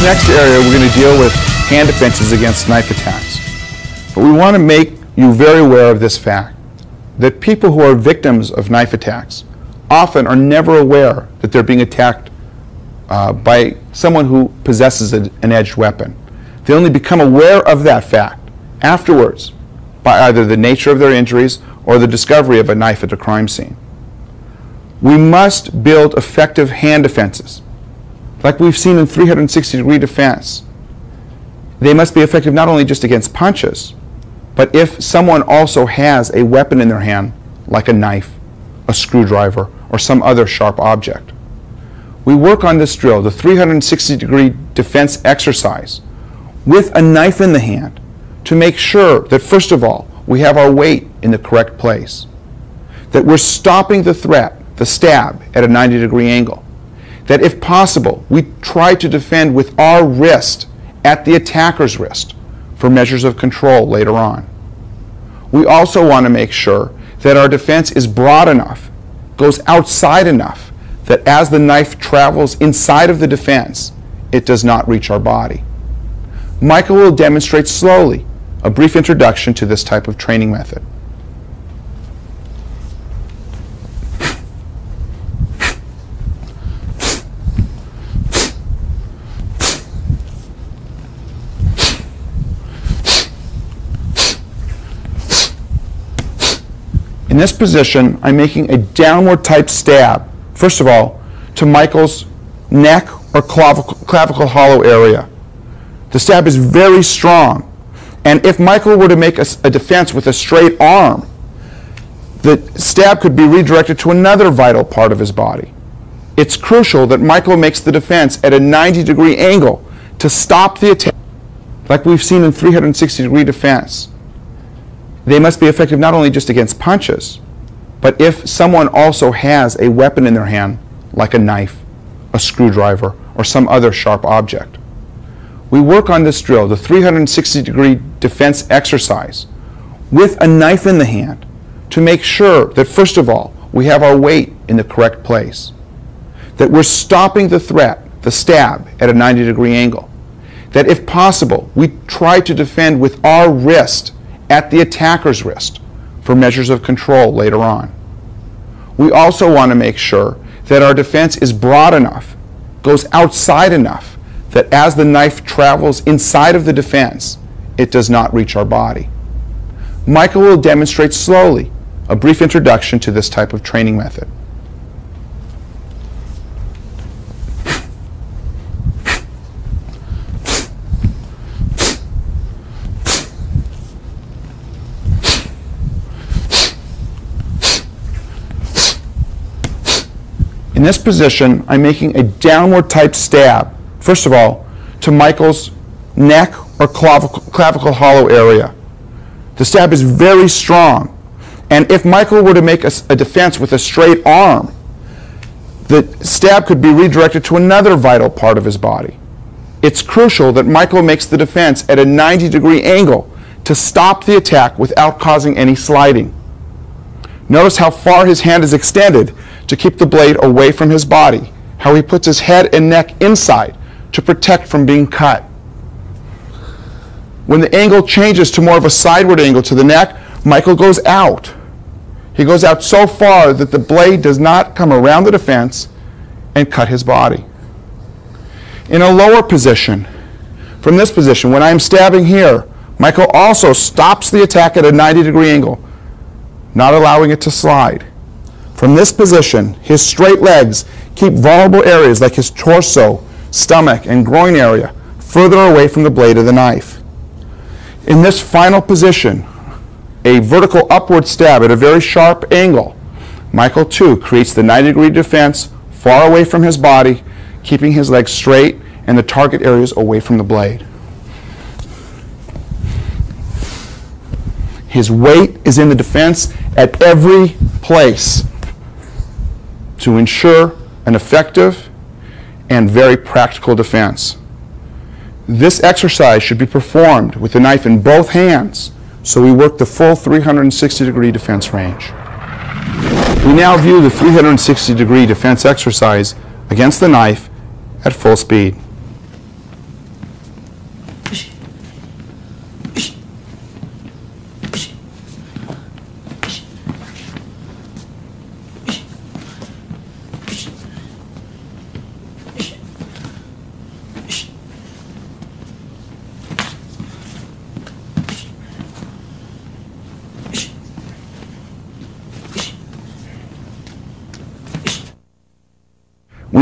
next area, we're going to deal with hand defenses against knife attacks. But we want to make you very aware of this fact, that people who are victims of knife attacks often are never aware that they're being attacked by someone who possesses an edged weapon. They only become aware of that fact afterwards by either the nature of their injuries or the discovery of a knife at the crime scene. We must build effective hand defenses, like we've seen in 360-degree defense. They must be effective not only just against punches, but if someone also has a weapon in their hand, like a knife, a screwdriver, or some other sharp object. We work on this drill, the 360-degree defense exercise, with a knife in the hand to make sure that, first of all, we have our weight in the correct place, that we're stopping the threat, the stab, at a 90-degree angle, that if possible, we try to defend with our wrist at the attacker's wrist for measures of control later on. We also want to make sure that our defense is broad enough, goes outside enough, that as the knife travels inside of the defense, it does not reach our body. Michael will demonstrate slowly a brief introduction to this type of training method. In this position, I'm making a downward type stab, first of all, to Michael's neck or clavicle hollow area. The stab is very strong, and if Michael were to make a defense with a straight arm, the stab could be redirected to another vital part of his body. It's crucial that Michael makes the defense at a 90-degree angle to stop the attack, like we've seen in 360-degree defense. They must be effective not only just against punches, but if someone also has a weapon in their hand, like a knife, a screwdriver, or some other sharp object. We work on this drill, the 360-degree defense exercise, with a knife in the hand to make sure that, first of all, we have our weight in the correct place, that we're stopping the threat, the stab, at a 90-degree angle, that if possible, we try to defend with our wrist at the attacker's wrist for measures of control later on. We also want to make sure that our defense is broad enough, goes outside enough, that as the knife travels inside of the defense, it does not reach our body. Michael will demonstrate slowly a brief introduction to this type of training method. In this position, I'm making a downward type stab, first of all, to Michael's neck or clavicle hollow area. The stab is very strong, and if Michael were to make a defense with a straight arm, the stab could be redirected to another vital part of his body. It's crucial that Michael makes the defense at a 90-degree angle to stop the attack without causing any sliding. Notice how far his hand is extended to keep the blade away from his body, how he puts his head and neck inside to protect from being cut. When the angle changes to more of a sideward angle to the neck, Michael goes out. He goes out so far that the blade does not come around the defense and cut his body. In a lower position, from this position, when I'm stabbing here, Michael also stops the attack at a 90-degree angle, not allowing it to slide. From this position, his straight legs keep vulnerable areas like his torso, stomach, and groin area further away from the blade of the knife. In this final position, a vertical upward stab at a very sharp angle, Michael too creates the 90-degree defense far away from his body, keeping his legs straight and the target areas away from the blade. His weight is in the defense at every place to ensure an effective and very practical defense. This exercise should be performed with the knife in both hands, so we work the full 360-degree defense range. We now view the 360-degree defense exercise against the knife at full speed.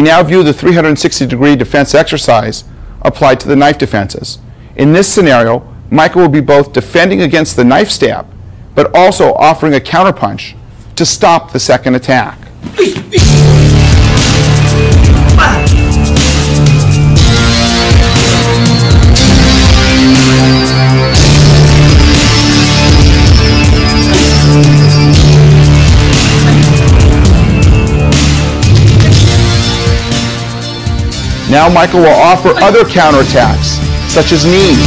We now view the 360-degree defense exercise applied to the knife defenses. In this scenario, Michael will be both defending against the knife stab, but also offering a counterpunch to stop the second attack. Now Michael will offer other counterattacks, such as knees.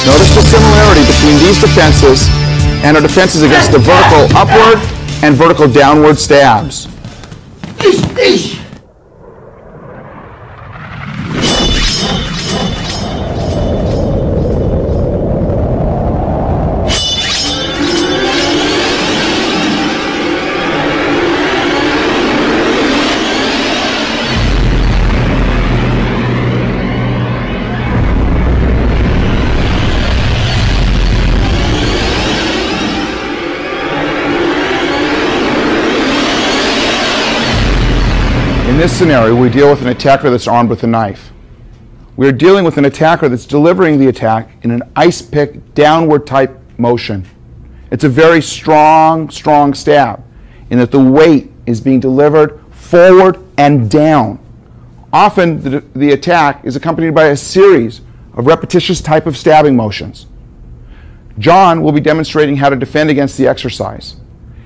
Notice the similarity between these defenses and our defenses against the vertical upward and vertical downward stabs. In this scenario, we deal with an attacker that's armed with a knife. We are dealing with an attacker that's delivering the attack in an ice pick downward type motion. It's a very strong stab in that the weight is being delivered forward and down. Often the attack is accompanied by a series of repetitious type of stabbing motions. John will be demonstrating how to defend against the exercise.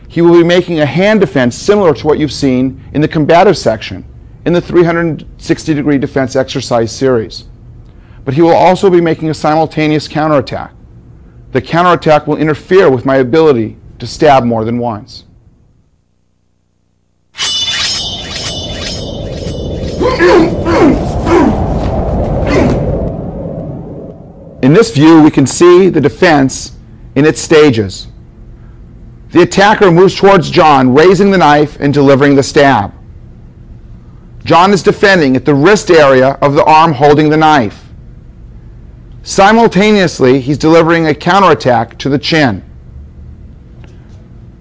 He will be making a hand defense similar to what you've seen in the combative section in the 360-degree defense exercise series. But he will also be making a simultaneous counterattack. The counterattack will interfere with my ability to stab more than once. In this view, we can see the defense in its stages. The attacker moves towards John, raising the knife and delivering the stab. John is defending at the wrist area of the arm holding the knife. Simultaneously, he's delivering a counterattack to the chin.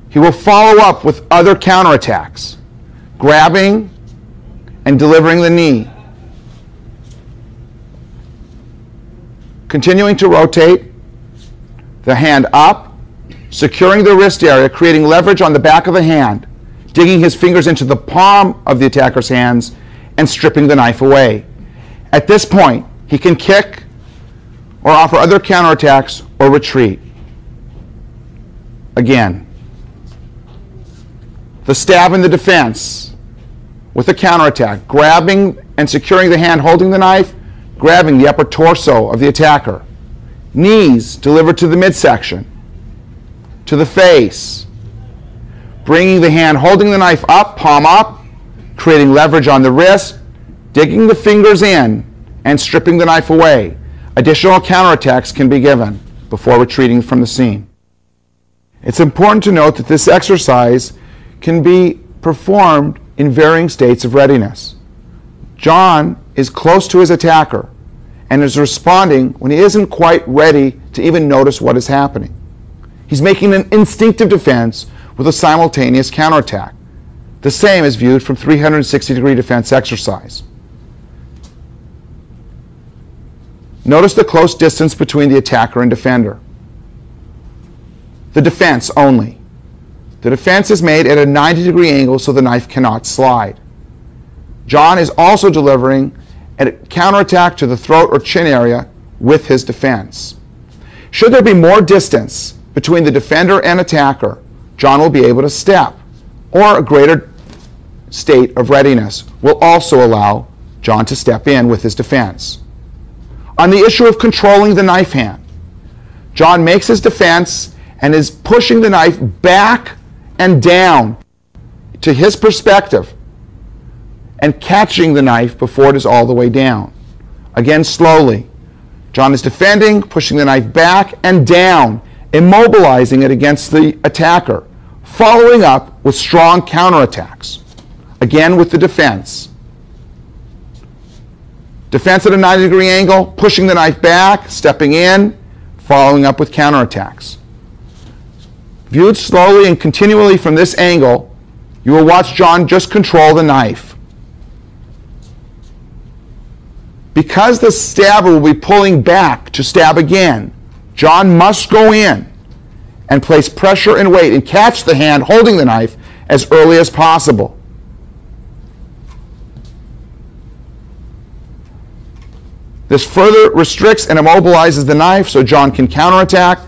He will follow up with other counterattacks, grabbing and delivering the knee. Continuing to rotate the hand up, securing the wrist area, creating leverage on the back of the hand, digging his fingers into the palm of the attacker's hands, and stripping the knife away. At this point, he can kick or offer other counterattacks or retreat. Again, the stab in the defense with the counterattack, grabbing and securing the hand holding the knife, grabbing the upper torso of the attacker. Knees delivered to the midsection, to the face, bringing the hand holding the knife up, palm up, creating leverage on the wrist, digging the fingers in, and stripping the knife away. Additional counterattacks can be given before retreating from the scene. It's important to note that this exercise can be performed in varying states of readiness. John is close to his attacker and is responding when he isn't quite ready to even notice what is happening. He's making an instinctive defense with a simultaneous counterattack. The same is viewed from 360-degree defense exercise. Notice the close distance between the attacker and defender. The defense only. The defense is made at a 90-degree angle so the knife cannot slide. John is also delivering a counterattack to the throat or chin area with his defense. Should there be more distance between the defender and attacker, John will be able to step, or a greater state of readiness will also allow John to step in with his defense. On the issue of controlling the knife hand, John makes his defense and is pushing the knife back and down to his perspective and catching the knife before it is all the way down. Again, slowly. John is defending, pushing the knife back and down, immobilizing it against the attacker, following up with strong counterattacks. Again with the defense. Defense at a 90-degree angle, pushing the knife back, stepping in, following up with counterattacks. Viewed slowly and continually from this angle, you will watch John just control the knife. Because the stabber will be pulling back to stab again, John must go in and place pressure and weight and catch the hand holding the knife as early as possible. This further restricts and immobilizes the knife so John can counterattack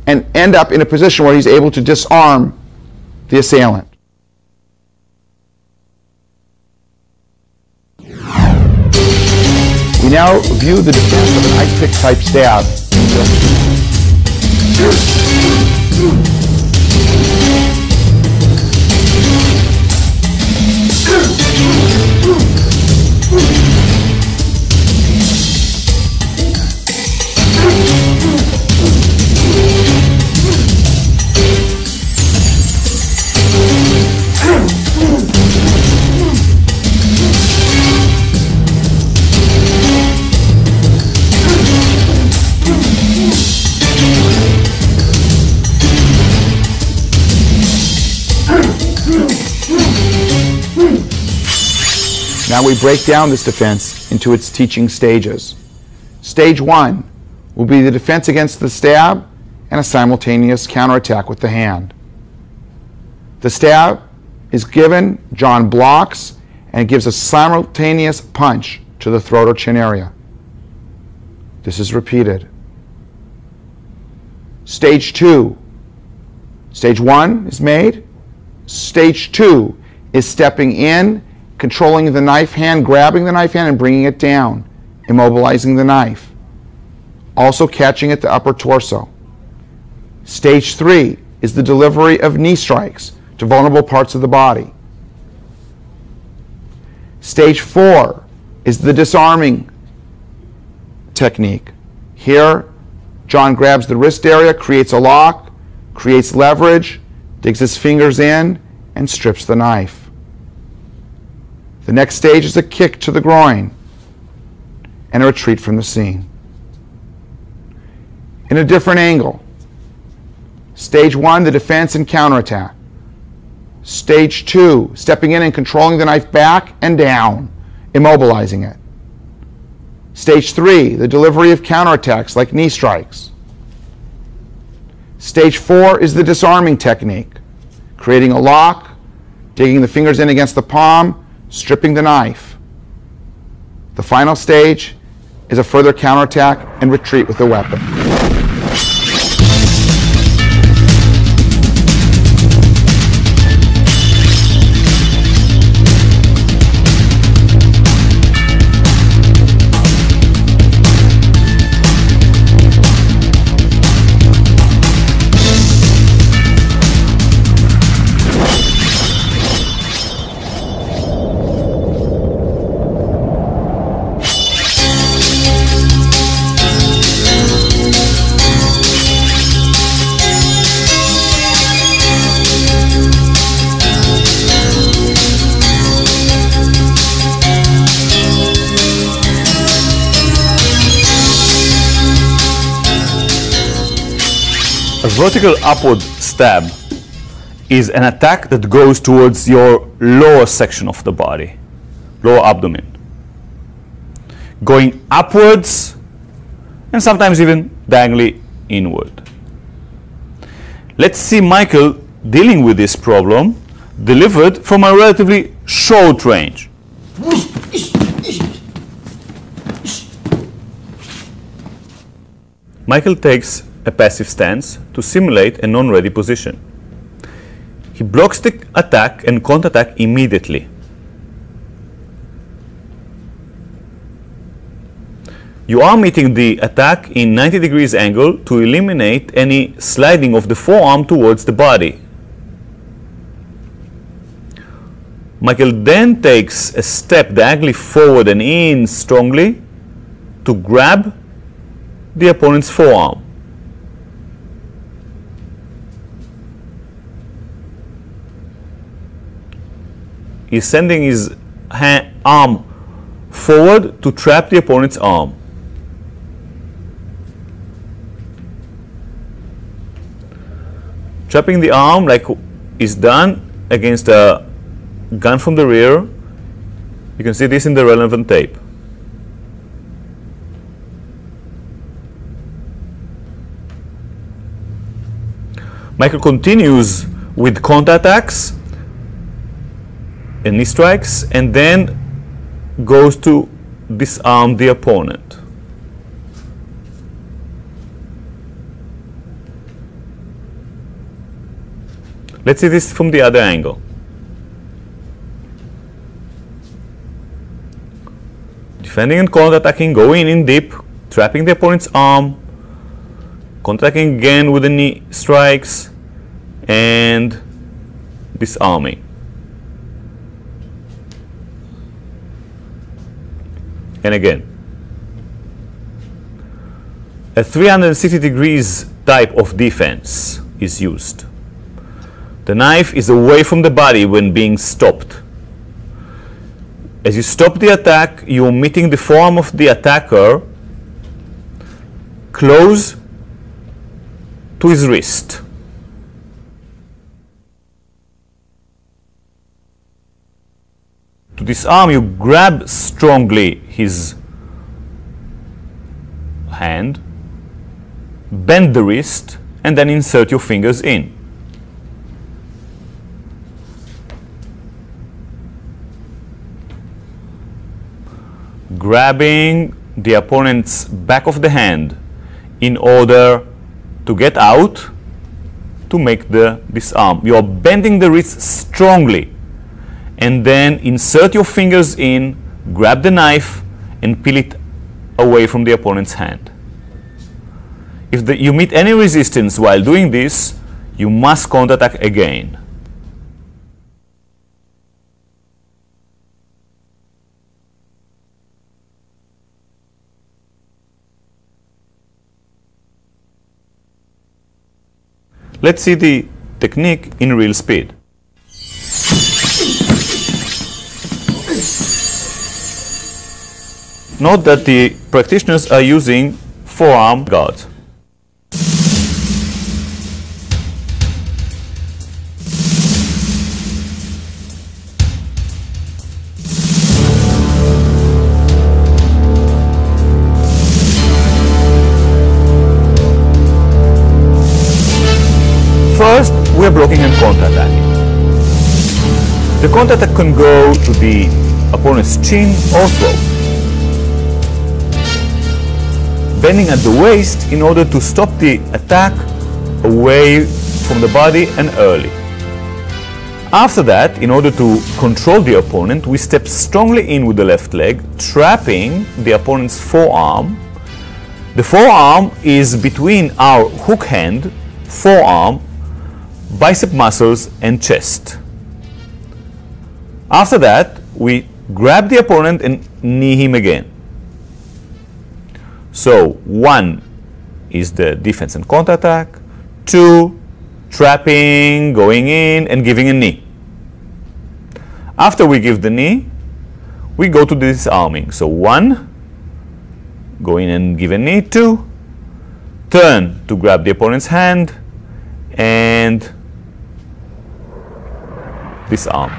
and end up in a position where he's able to disarm the assailant. We now view the defense of an ice pick type stab. Now we break down this defense into its teaching stages. Stage 1 will be the defense against the stab and a simultaneous counterattack with the hand. The stab is given, John blocks, and gives a simultaneous punch to the throat or chin area. This is repeated. Stage 2. Stage 1 is made. Stage 2 is stepping in, controlling the knife hand, grabbing the knife hand and bringing it down, immobilizing the knife. Also catching at the upper torso. Stage 3 is the delivery of knee strikes to vulnerable parts of the body. Stage 4 is the disarming technique. Here, John grabs the wrist area, creates a lock, creates leverage, digs his fingers in, and strips the knife. The next stage is a kick to the groin and a retreat from the scene. In a different angle. Stage 1, the defense and counterattack. Stage 2, stepping in and controlling the knife back and down, immobilizing it. Stage 3, the delivery of counterattacks like knee strikes. Stage 4 is the disarming technique, creating a lock, digging the fingers in against the palm, stripping the knife. The final stage is a further counterattack and retreat with the weapon. A vertical upward stab is an attack that goes towards your lower section of the body, lower abdomen, going upwards and sometimes even diagonally inward. Let's see Michael dealing with this problem delivered from a relatively short range. Michael takes a passive stance to simulate a non-ready position. He blocks the attack and counterattack immediately. You are meeting the attack in 90 degrees angle to eliminate any sliding of the forearm towards the body. Michael then takes a step diagonally forward and in strongly to grab the opponent's forearm. He's sending his arm forward to trap the opponent's arm. Trapping the arm like is done against a gun from the rear. You can see this in the relevant tape. Michael continues with counterattacks and knee strikes, and then goes to disarm the opponent. Let's see this from the other angle. Defending and counterattacking, going in deep, trapping the opponent's arm, counterattacking again with the knee strikes, and disarming. And again. A 360 degrees type of defense is used. The knife is away from the body when being stopped. As you stop the attack, you are meeting the forearm of the attacker close to his wrist. To disarm, you grab strongly his hand, bend the wrist, and then insert your fingers in. Grabbing the opponent's back of the hand in order to get out to make the disarm. You are bending the wrist strongly, and then insert your fingers in, grab the knife, and peel it away from the opponent's hand. If you meet any resistance while doing this, you must counterattack again. Let's see the technique in real speed. Note that the practitioners are using forearm guards. First, we are blocking and counterattacking. The counterattack can go to the opponent's chin or throat. Bending at the waist in order to stop the attack away from the body and early. After that, in order to control the opponent, we step strongly in with the left leg, trapping the opponent's forearm. The forearm is between our hook hand, forearm, bicep muscles, and chest. After that, we grab the opponent and knee him again. So 1 is the defense and counterattack, 2 trapping, going in, and giving a knee. After we give the knee, we go to the disarming. So 1, go in and give a knee, 2, turn to grab the opponent's hand, and disarm.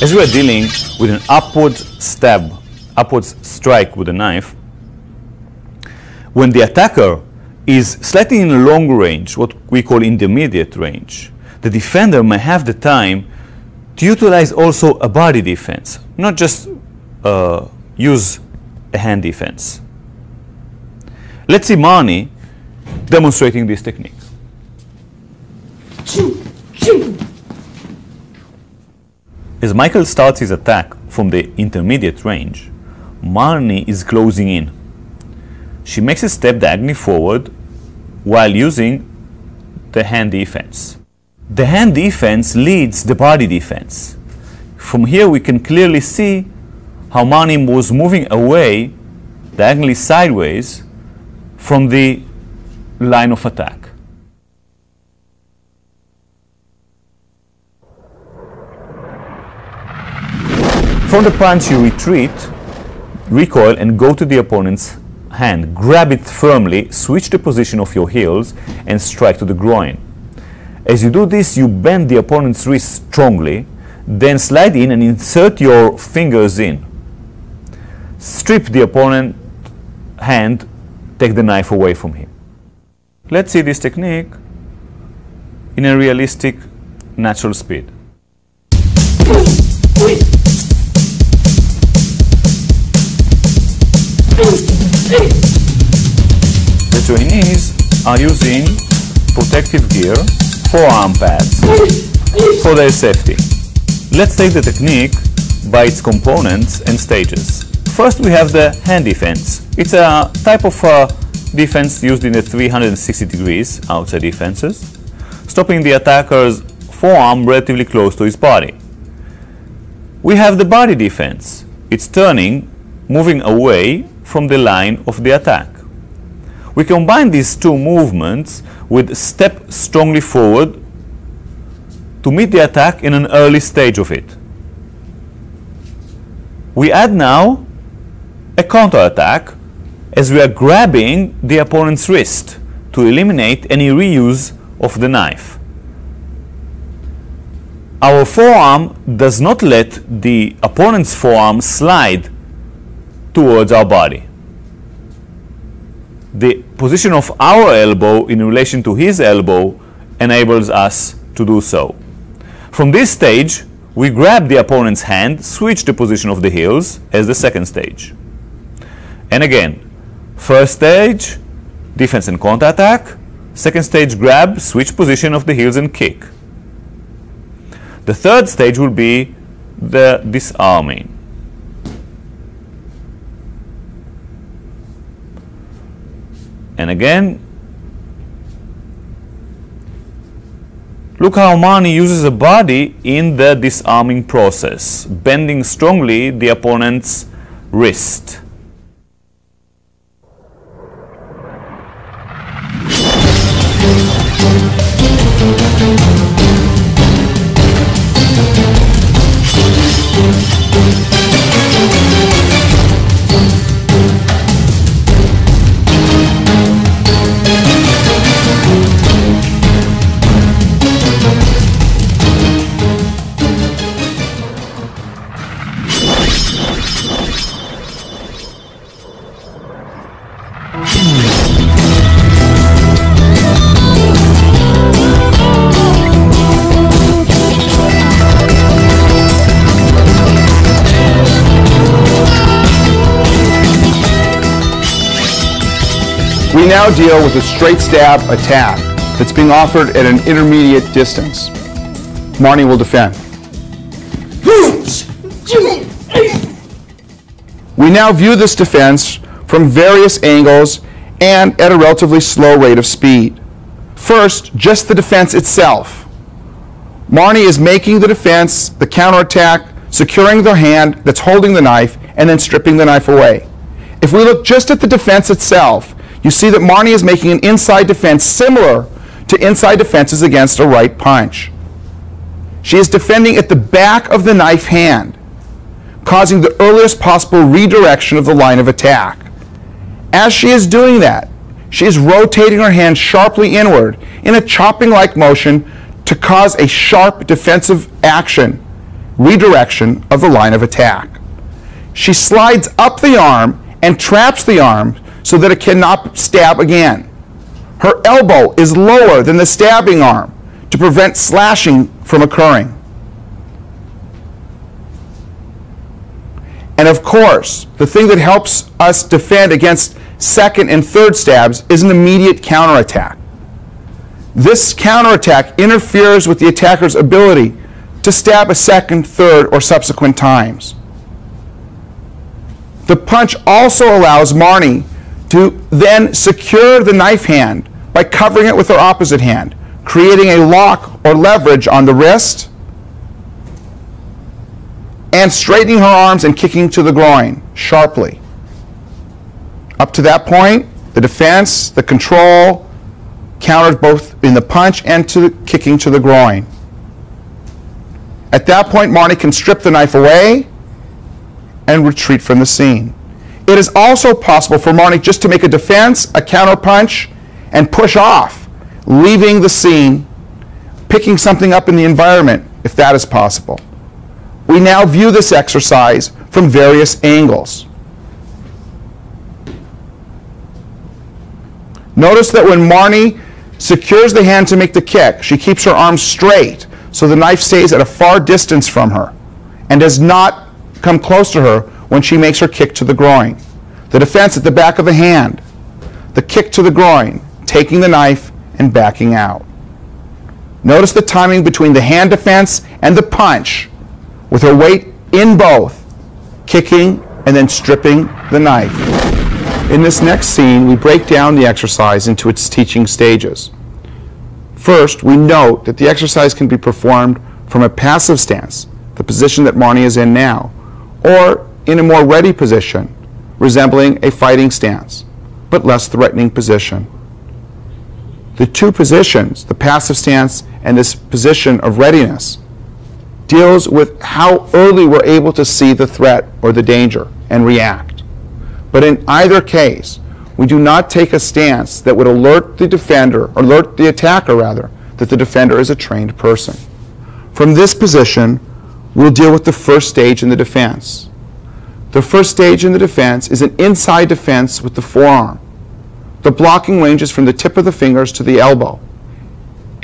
As we are dealing with an upwards stab, upwards strike with a knife, when the attacker is slightly in long range, what we call intermediate range, the defender may have the time to utilize also a body defense, not just use a hand defense. Let's see Marnie demonstrating this technique. Choo, choo. As Michael starts his attack from the intermediate range, Marnie is closing in. She makes a step diagonally forward while using the hand defense. The hand defense leads the body defense. From here we can clearly see how Marnie was moving away, diagonally sideways, from the line of attack. From the punch you retreat, recoil and go to the opponent's hand. Grab it firmly, switch the position of your heels and strike to the groin. As you do this, you bend the opponent's wrist strongly, then slide in and insert your fingers in. Strip the opponent's hand, take the knife away from him. Let's see this technique in a realistic, natural speed. The trainees are using protective gear, forearm pads, for their safety. Let's take the technique by its components and stages. First we have the hand defense. It's a type of defense used in the 360 degrees outside defenses, stopping the attacker's forearm relatively close to his body. We have the body defense. It's turning, moving away from the line of the attack. We combine these two movements with step strongly forward to meet the attack in an early stage of it. We add now a counter-attack as we are grabbing the opponent's wrist to eliminate any reuse of the knife. Our forearm does not let the opponent's forearm slide towards our body. The position of our elbow in relation to his elbow enables us to do so. From this stage, we grab the opponent's hand, switch the position of the heels as the second stage. And again, first stage, defense and counter-attack. Second stage, grab, switch position of the heels and kick. The third stage will be the disarming. And again, look how Marnie uses a body in the disarming process, bending strongly the opponent's wrist. We now deal with a straight stab attack that's being offered at an intermediate distance. Marnie will defend. We now view this defense from various angles and at a relatively slow rate of speed. First, just the defense itself. Marnie is making the defense, the counterattack, securing the hand that's holding the knife, and then stripping the knife away. If we look just at the defense itself, you see that Marnie is making an inside defense similar to inside defenses against a right punch. She is defending at the back of the knife hand, causing the earliest possible redirection of the line of attack. As she is doing that, she is rotating her hand sharply inward in a chopping-like motion to cause a sharp defensive action, redirection of the line of attack. She slides up the arm and traps the arm so that it cannot stab again. Her elbow is lower than the stabbing arm to prevent slashing from occurring. And of course, the thing that helps us defend against second and third stabs is an immediate counterattack. This counterattack interferes with the attacker's ability to stab a second, third, or subsequent times. The punch also allows Marnie to then secure the knife hand by covering it with her opposite hand, creating a lock or leverage on the wrist, and straightening her arms and kicking to the groin sharply. Up to that point, the defense, the control, countered both in the punch and to the kicking to the groin. At that point, Marnie can strip the knife away and retreat from the scene. It is also possible for Marnie just to make a defense, a counter punch, and push off, leaving the scene, picking something up in the environment, if that is possible. We now view this exercise from various angles. Notice that when Marnie secures the hand to make the kick, she keeps her arms straight so the knife stays at a far distance from her and does not come close to her when she makes her kick to the groin. The defense at the back of the hand, the kick to the groin, taking the knife and backing out. Notice the timing between the hand defense and the punch, with her weight in both, kicking and then stripping the knife. In this next scene, we break down the exercise into its teaching stages. First, we note that the exercise can be performed from a passive stance, the position that Marnie is in now, or in a more ready position, resembling a fighting stance, but less threatening position. The two positions, the passive stance and this position of readiness, deals with how early we're able to see the threat or the danger and react. But in either case, we do not take a stance that would alert the defender, or alert the attacker rather, that the defender is a trained person. From this position, we'll deal with the first stage in the defense. The first stage in the defense is an inside defense with the forearm. The blocking ranges from the tip of the fingers to the elbow.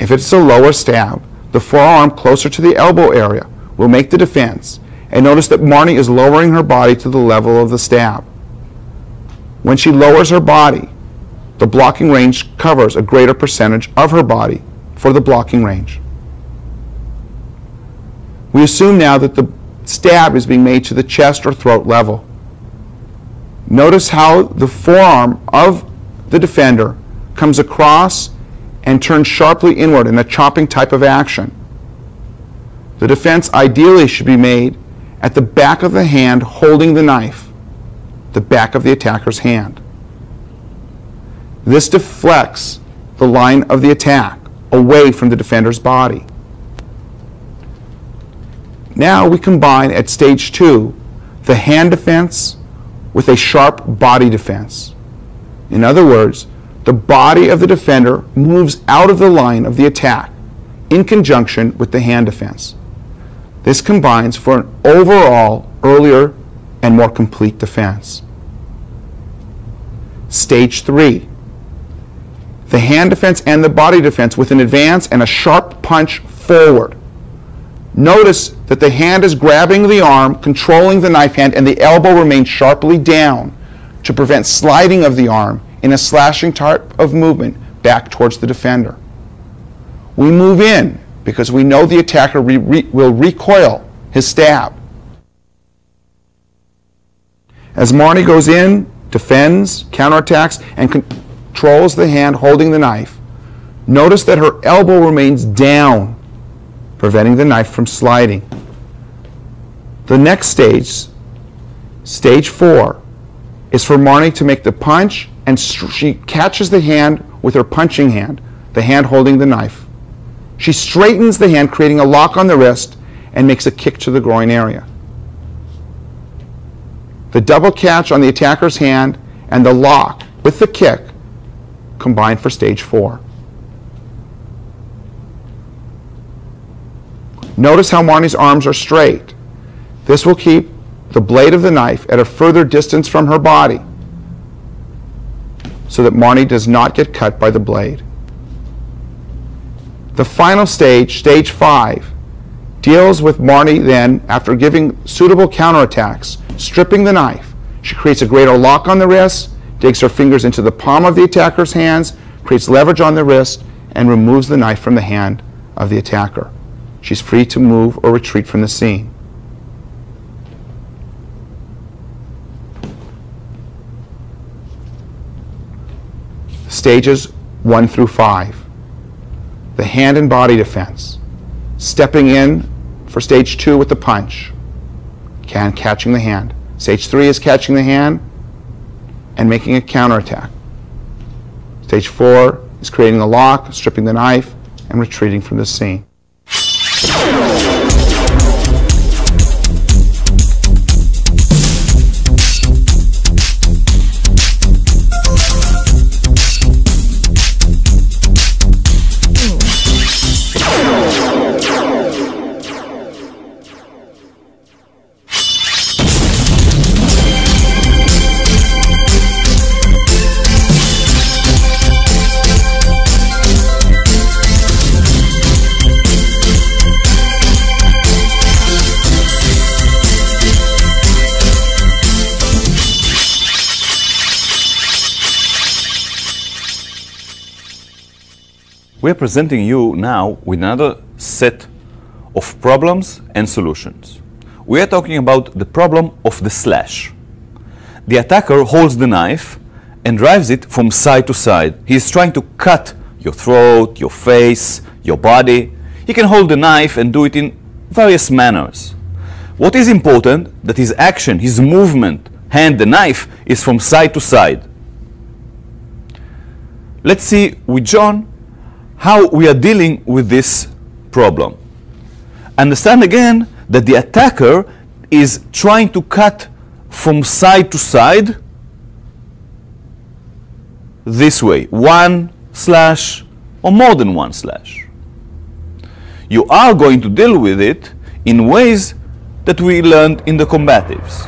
If it's a lower stab, the forearm closer to the elbow area will make the defense, and notice that Marnie is lowering her body to the level of the stab. When she lowers her body, the blocking range covers a greater percentage of her body for the blocking range. We assume now that the stab is being made to the chest or throat level. Notice how the forearm of the defender comes across and turns sharply inward in a chopping type of action. The defense ideally should be made at the back of the hand holding the knife, the back of the attacker's hand. This deflects the line of the attack away from the defender's body. Now we combine at stage 2 the hand defense with a sharp body defense. In other words, the body of the defender moves out of the line of the attack in conjunction with the hand defense. This combines for an overall earlier and more complete defense. Stage 3. The hand defense and the body defense with an advance and a sharp punch forward. Notice that the hand is grabbing the arm, controlling the knife hand, and the elbow remains sharply down to prevent sliding of the arm in a slashing type of movement back towards the defender. We move in because we know the attacker will recoil his stab. As Marnie goes in, defends, counterattacks, and controls the hand holding the knife, notice that her elbow remains down, preventing the knife from sliding. The next stage, stage 4, is for Marnie to make the punch, and she catches the hand with her punching hand, the hand holding the knife. She straightens the hand, creating a lock on the wrist, and makes a kick to the groin area. The double catch on the attacker's hand and the lock with the kick combine for stage 4. Notice how Marnie's arms are straight. This will keep the blade of the knife at a further distance from her body so that Marnie does not get cut by the blade. The final stage, stage 5, deals with Marnie then, after giving suitable counterattacks, stripping the knife. She creates a greater lock on the wrist, digs her fingers into the palm of the attacker's hands, creates leverage on the wrist, and removes the knife from the hand of the attacker. she's free to move or retreat from the scene. Stages 1 through 5. The hand and body defense. Stepping in for stage 2 with the punch. Catching the hand. Stage 3 is catching the hand and making a counterattack. Stage 4 is creating a lock, stripping the knife, and retreating from the scene. We're presenting you now with another set of problems and solutions. We are talking about the problem of the slash. The attacker holds the knife and drives it from side to side. He is trying to cut your throat, your face, your body. He can hold the knife and do it in various manners. What is important that his action, his movement, hand, the knife, is from side to side. Let's see with John how we are dealing with this problem. Understand again that the attacker is trying to cut from side to side this way, one slash or more than one slash. You are going to deal with it in ways that we learned in the combatives.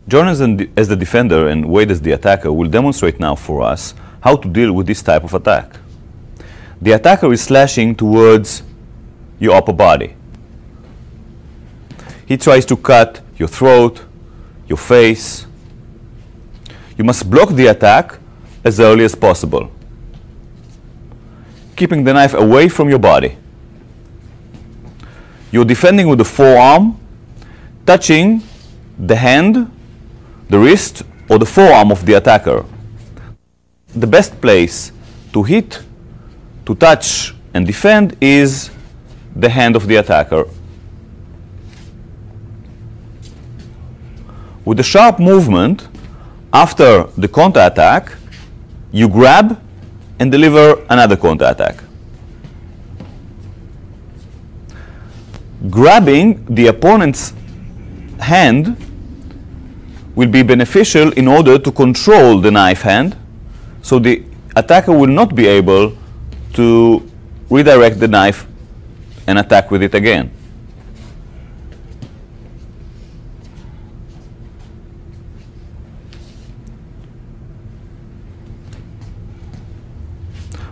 John as the defender and Wade as the attacker will demonstrate now for us how to deal with this type of attack. The attacker is slashing towards your upper body. He tries to cut your throat, your face. You must block the attack as early as possible, keeping the knife away from your body. You're defending with the forearm, touching the hand, the wrist, or the forearm of the attacker. The best place to hit, to touch, and defend is the hand of the attacker. With a sharp movement, after the counterattack, you grab and deliver another counterattack. Grabbing the opponent's hand will be beneficial in order to control the knife hand, so the attacker will not be able to redirect the knife and attack with it again.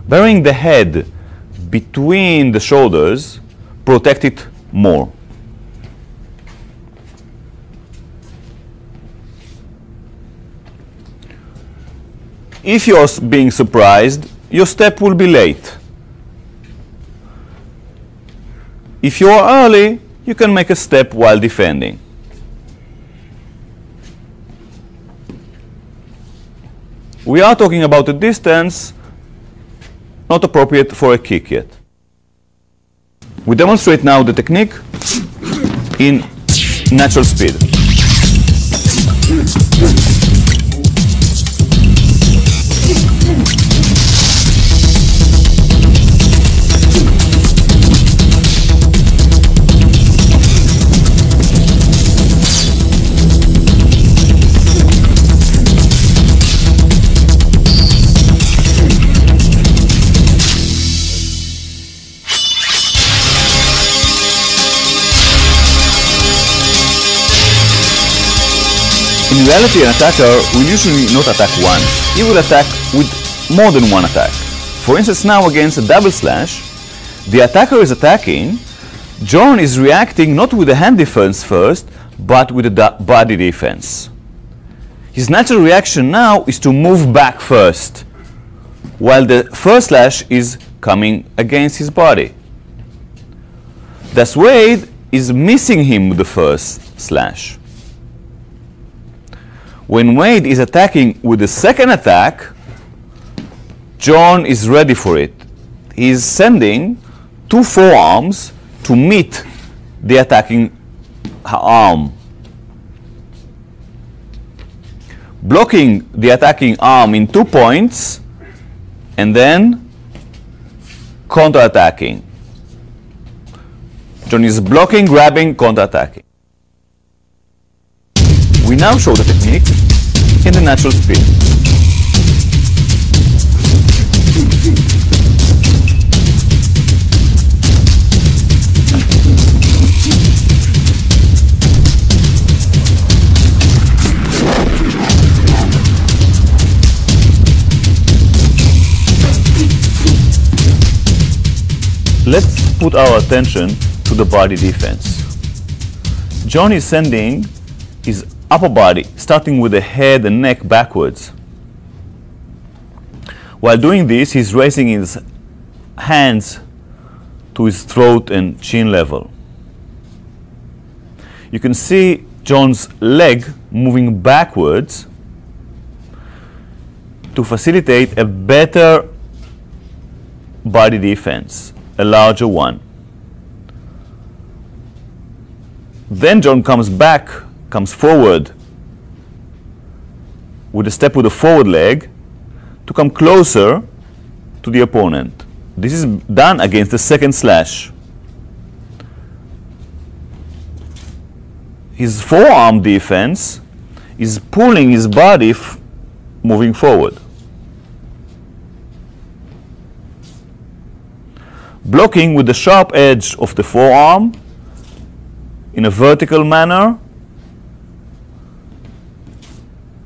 Burying the head between the shoulders protects it more. If you're being surprised, your step will be late. If you're early, you can make a step while defending. We are talking about a distance not appropriate for a kick yet. We demonstrate now the technique in natural speed. In reality, an attacker will usually not attack once. He will attack with more than one attack. For instance, now against a double slash, the attacker is attacking. John is reacting not with the hand defense first, but with a body defense. His natural reaction now is to move back first, while the first slash is coming against his body. Thus Wade is missing him with the first slash. When Wade is attacking with the second attack, John is ready for it. He is sending two forearms to meet the attacking arm, blocking the attacking arm in 2 points and then counter-attacking. John is blocking, grabbing, counter-attacking. We now show the technique in the natural speed. Let's put our attention to the body defense. John is sending his upper body, starting with the head and neck backwards. While doing this, he's raising his hands to his throat and chin level. You can see John's leg moving backwards to facilitate a better body defense, a larger one. Then John comes forward with a step with the forward leg to come closer to the opponent. This is done against the second slash. His forearm defense is pulling his body moving forward. Blocking with the sharp edge of the forearm in a vertical manner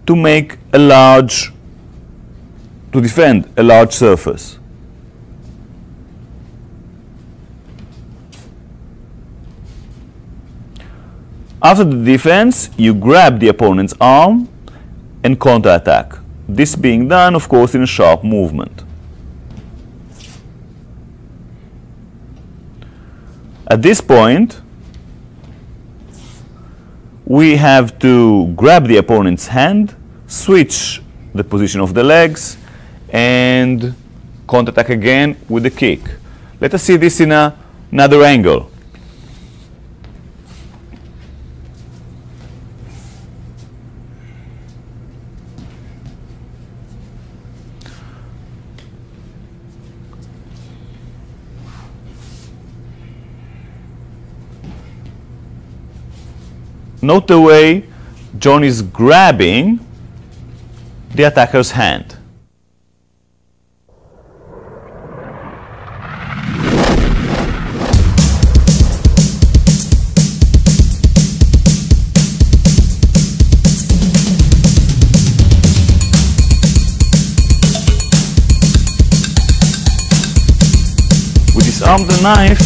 to defend a large surface. After the defense, you grab the opponent's arm and counter-attack. This being done, of course, in a sharp movement. At this point, we have to grab the opponent's hand, switch the position of the legs, and counter-attack again with a kick. Let us see this in another angle. Note the way John is grabbing the attacker's hand. We disarm the knife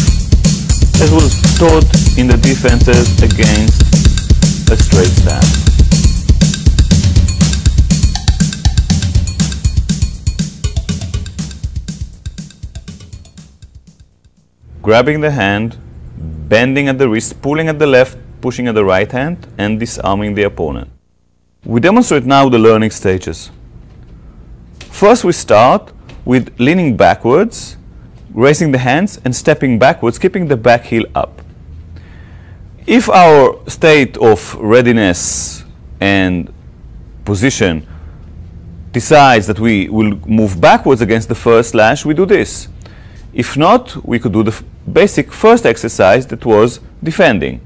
as was taught in the defenses against a straight stab. Grabbing the hand, bending at the wrist, pulling at the left, pushing at the right hand, and disarming the opponent. We demonstrate now the learning stages. First, we start with leaning backwards, raising the hands, and stepping backwards, keeping the back heel up. If our state of readiness and position decides that we will move backwards against the first slash, we do this. If not, we could do the basic first exercise that was defending.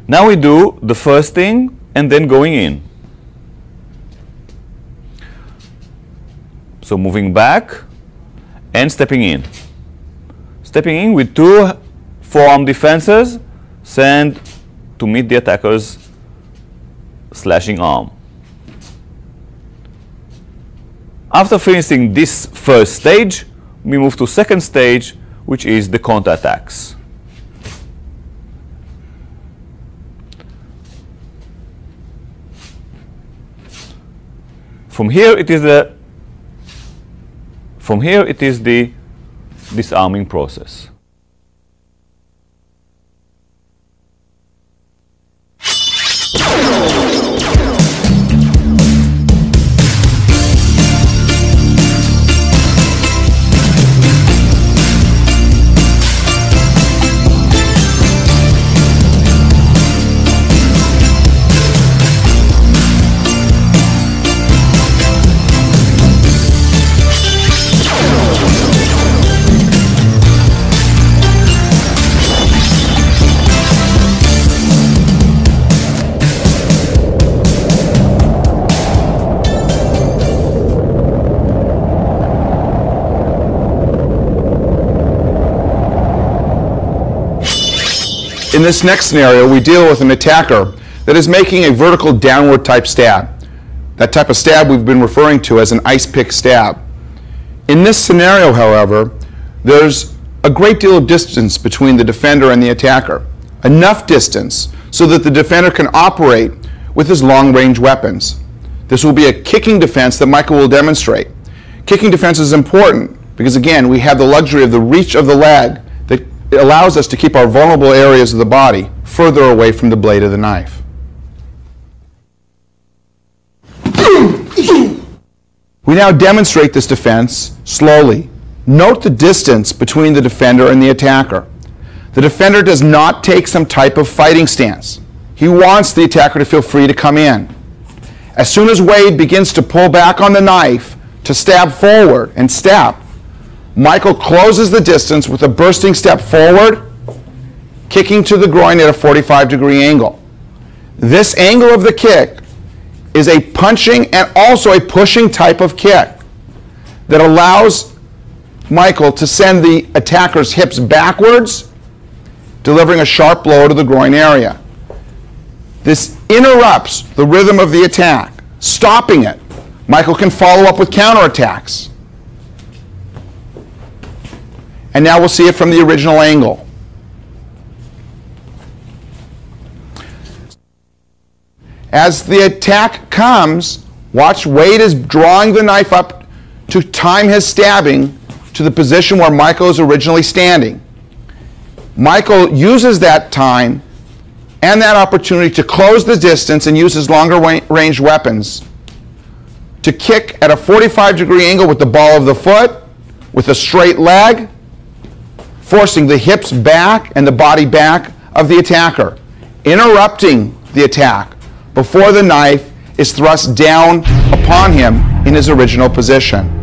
Now we do the first thing and then going in. So moving back and stepping in. Stepping in with two forearm defenses, send to meet the attacker's slashing arm. After finishing this first stage, we move to second stage, which is the counterattacks. From here it is the disarming process. In this next scenario, we deal with an attacker that is making a vertical downward type stab. That type of stab we've been referring to as an ice pick stab. In this scenario, however, there's a great deal of distance between the defender and the attacker. Enough distance so that the defender can operate with his long-range weapons. This will be a kicking defense that Michael will demonstrate. Kicking defense is important because, again, we have the luxury of the reach of the leg that allows us to keep our vulnerable areas of the body further away from the blade of the knife. We now demonstrate this defense slowly. Note the distance between the defender and the attacker. The defender does not take some type of fighting stance. He wants the attacker to feel free to come in. As soon as Wade begins to pull back on the knife to stab forward and step, Michael closes the distance with a bursting step forward, kicking to the groin at a 45-degree angle. This angle of the kick is a punching and also a pushing type of kick that allows Michael to send the attacker's hips backwards, delivering a sharp blow to the groin area. This interrupts the rhythm of the attack, stopping it. Michael can follow up with counterattacks. And now we'll see it from the original angle. As the attack comes, watch Wade is drawing the knife up to time his stabbing to the position where Michael is originally standing. Michael uses that time and that opportunity to close the distance and use his longer range weapons to kick at a 45-degree angle with the ball of the foot, with a straight leg, forcing the hips back and the body back of the attacker, interrupting the attack before the knife is thrust down upon him in his original position.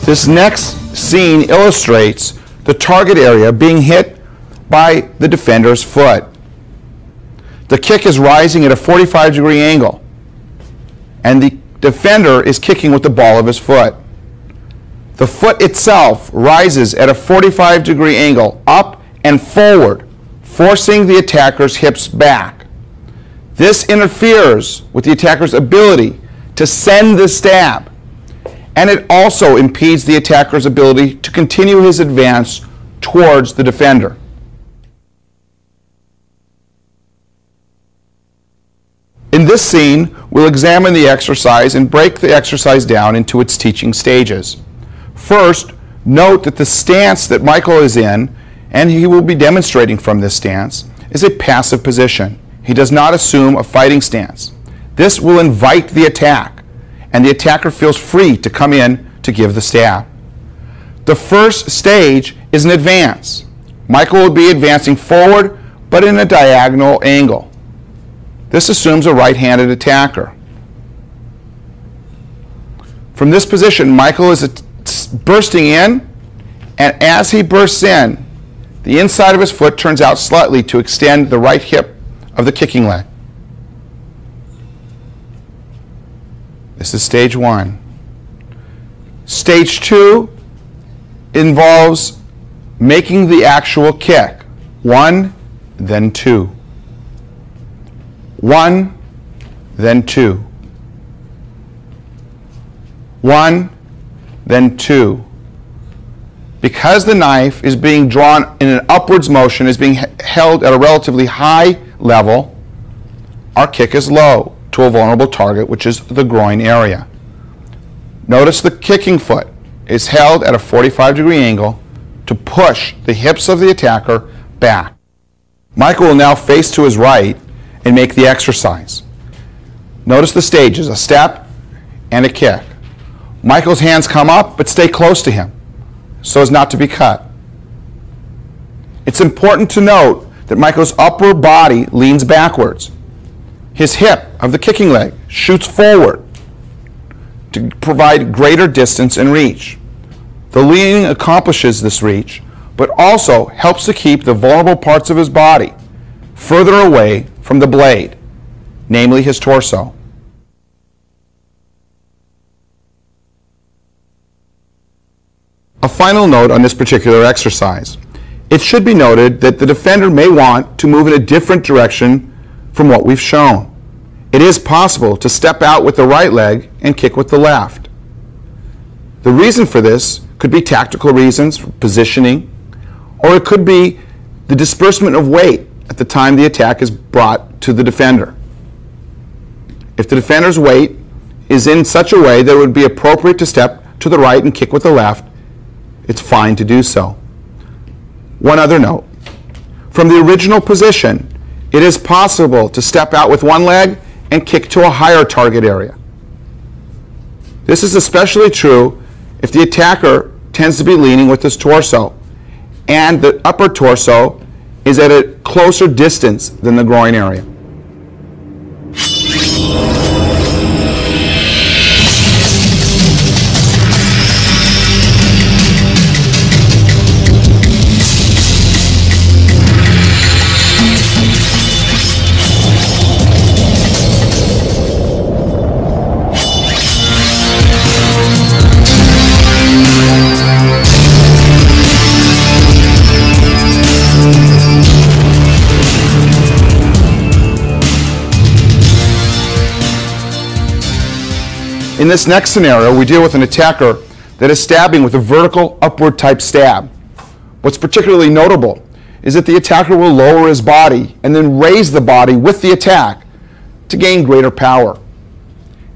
This next scene illustrates the target area being hit by the defender's foot. The kick is rising at a 45-degree angle, and the defender is kicking with the ball of his foot. The foot itself rises at a 45-degree angle up and forward, forcing the attacker's hips back. This interferes with the attacker's ability to send the stab, and it also impedes the attacker's ability to continue his advance towards the defender. In this scene, we'll examine the exercise and break the exercise down into its teaching stages. First, note that the stance that Michael is in, and he will be demonstrating from this stance, is a passive position. He does not assume a fighting stance. This will invite the attack, and the attacker feels free to come in to give the stab. The first stage is an advance. Michael will be advancing forward, but in a diagonal angle. This assumes a right-handed attacker. From this position, Michael is bursting in, and as he bursts in, the inside of his foot turns out slightly to extend the right hip of the kicking leg. This is stage one. Stage two involves making the actual kick. 1, then 2. 1, then 2. 1, then 2. Because the knife is being drawn in an upwards motion, is being held at a relatively high level, our kick is low to a vulnerable target, which is the groin area. Notice the kicking foot is held at a 45-degree angle to push the hips of the attacker back. Michael will now face to his right and make the exercise. Notice the stages, a step and a kick. Michael's hands come up but stay close to him so as not to be cut. It's important to note that Michael's upper body leans backwards. His hip of the kicking leg shoots forward to provide greater distance and reach. The leaning accomplishes this reach, but also helps to keep the vulnerable parts of his body further away from the blade, namely his torso. A final note on this particular exercise. It should be noted that the defender may want to move in a different direction from what we've shown. It is possible to step out with the right leg and kick with the left. The reason for this could be tactical reasons, positioning, or it could be the disbursement of weight at the time the attack is brought to the defender. If the defender's weight is in such a way that it would be appropriate to step to the right and kick with the left, it's fine to do so. One other note. From the original position, it is possible to step out with one leg and kick to a higher target area. This is especially true if the attacker tends to be leaning with his torso and the upper torso is at a closer distance than the groin area. In this next scenario, we deal with an attacker that is stabbing with a vertical upward type stab. What's particularly notable is that the attacker will lower his body and then raise the body with the attack to gain greater power.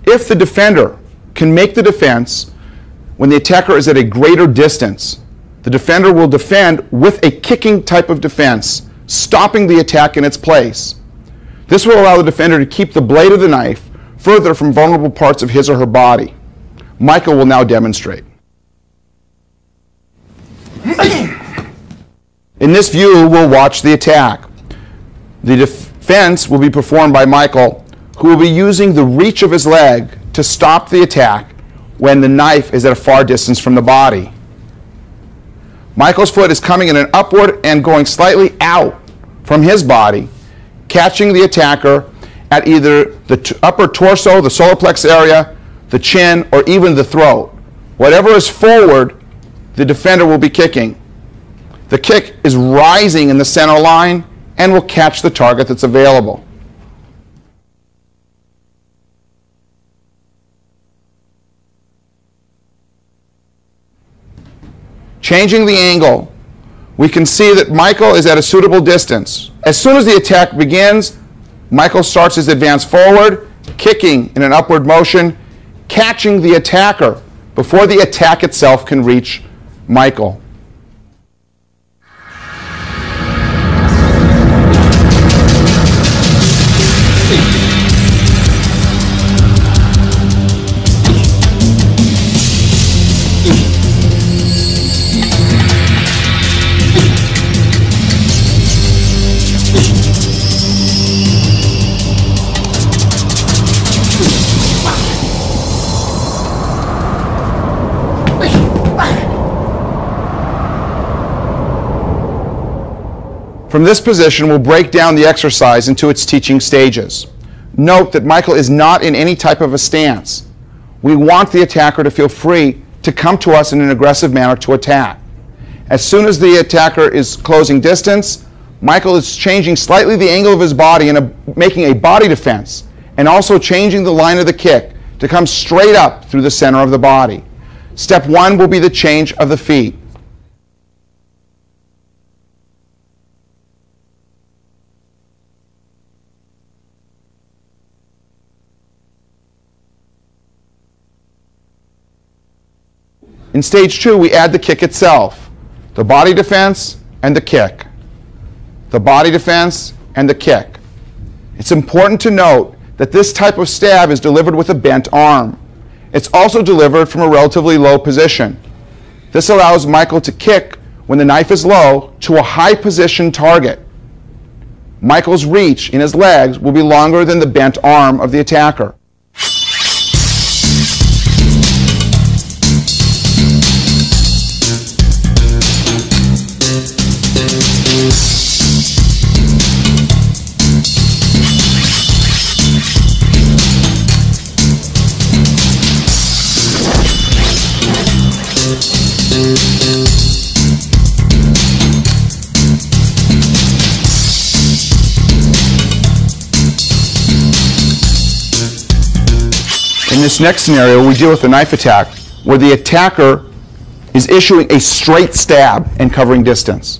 If the defender can make the defense when the attacker is at a greater distance, the defender will defend with a kicking type of defense, stopping the attack in its place. This will allow the defender to keep the blade of the knife further from vulnerable parts of his or her body. Michael will now demonstrate. In this view, we'll watch the attack. The defense will be performed by Michael, who will be using the reach of his leg to stop the attack when the knife is at a far distance from the body. Michael's foot is coming in an upward and going slightly out from his body, catching the attacker at either the upper torso, the solar plex area, the chin, or even the throat. Whatever is forward, the defender will be kicking. The kick is rising in the center line and will catch the target that's available. Changing the angle, we can see that Michael is at a suitable distance. As soon as the attack begins, Michael starts his advance forward, kicking in an upward motion, catching the attacker before the attack itself can reach Michael. From this position, we'll break down the exercise into its teaching stages. Note that Michael is not in any type of a stance. We want the attacker to feel free to come to us in an aggressive manner to attack. As soon as the attacker is closing distance, Michael is changing slightly the angle of his body and making a body defense, and also changing the line of the kick to come straight up through the center of the body. Step 1 will be the change of the feet. In stage 2, we add the kick itself, the body defense and the kick. The body defense and the kick. It's important to note that this type of stab is delivered with a bent arm. It's also delivered from a relatively low position. This allows Michael to kick when the knife is low to a high position target. Michael's reach in his legs will be longer than the bent arm of the attacker. In this next scenario, we deal with a knife attack where the attacker is issuing a straight stab and covering distance.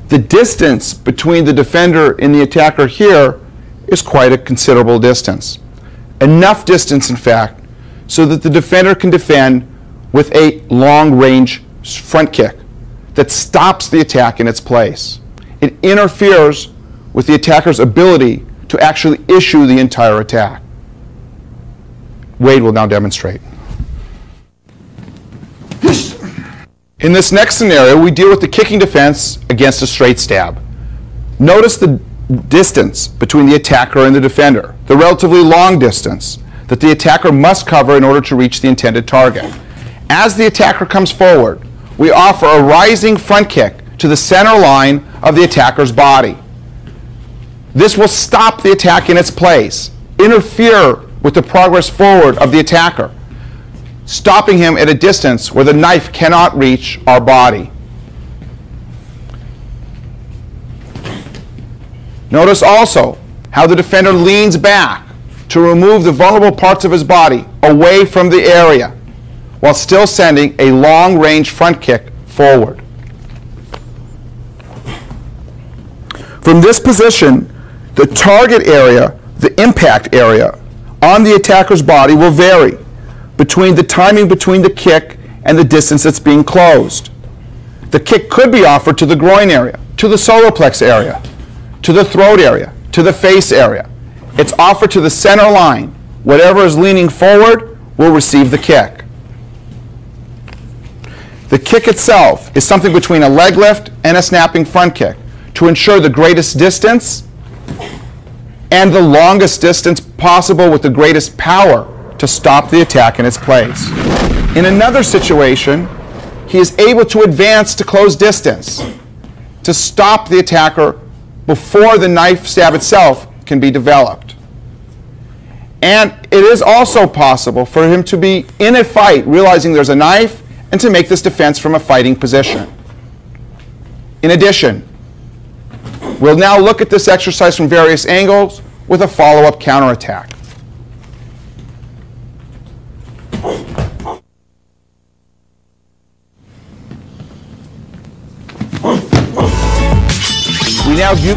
The distance between the defender and the attacker here is quite a considerable distance. Enough distance, in fact, so that the defender can defend with a long-range front kick that stops the attack in its place. It interferes with the attacker's ability to actually issue the entire attack. Wade will now demonstrate. In this next scenario, we deal with the kicking defense against a straight stab. Notice the distance between the attacker and the defender, the relatively long distance that the attacker must cover in order to reach the intended target. As the attacker comes forward, we offer a rising front kick to the center line of the attacker's body. This will stop the attack in its place, interfere with the progress forward of the attacker, stopping him at a distance where the knife cannot reach our body. Notice also how the defender leans back to remove the vulnerable parts of his body away from the area while still sending a long-range front kick forward. From this position, the target area, the impact area on the attacker's body will vary between the timing between the kick and the distance that's being closed. The kick could be offered to the groin area, to the solar plex area, to the throat area, to the face area. It's offered to the center line. Whatever is leaning forward will receive the kick. The kick itself is something between a leg lift and a snapping front kick to ensure the greatest distance and the longest distance possible with the greatest power to stop the attack in its place. In another situation, he is able to advance to close distance to stop the attacker before the knife stab itself can be developed. And it is also possible for him to be in a fight, realizing there's a knife, and to make this defense from a fighting position. In addition, we'll now look at this exercise from various angles with a follow-up counterattack. We now view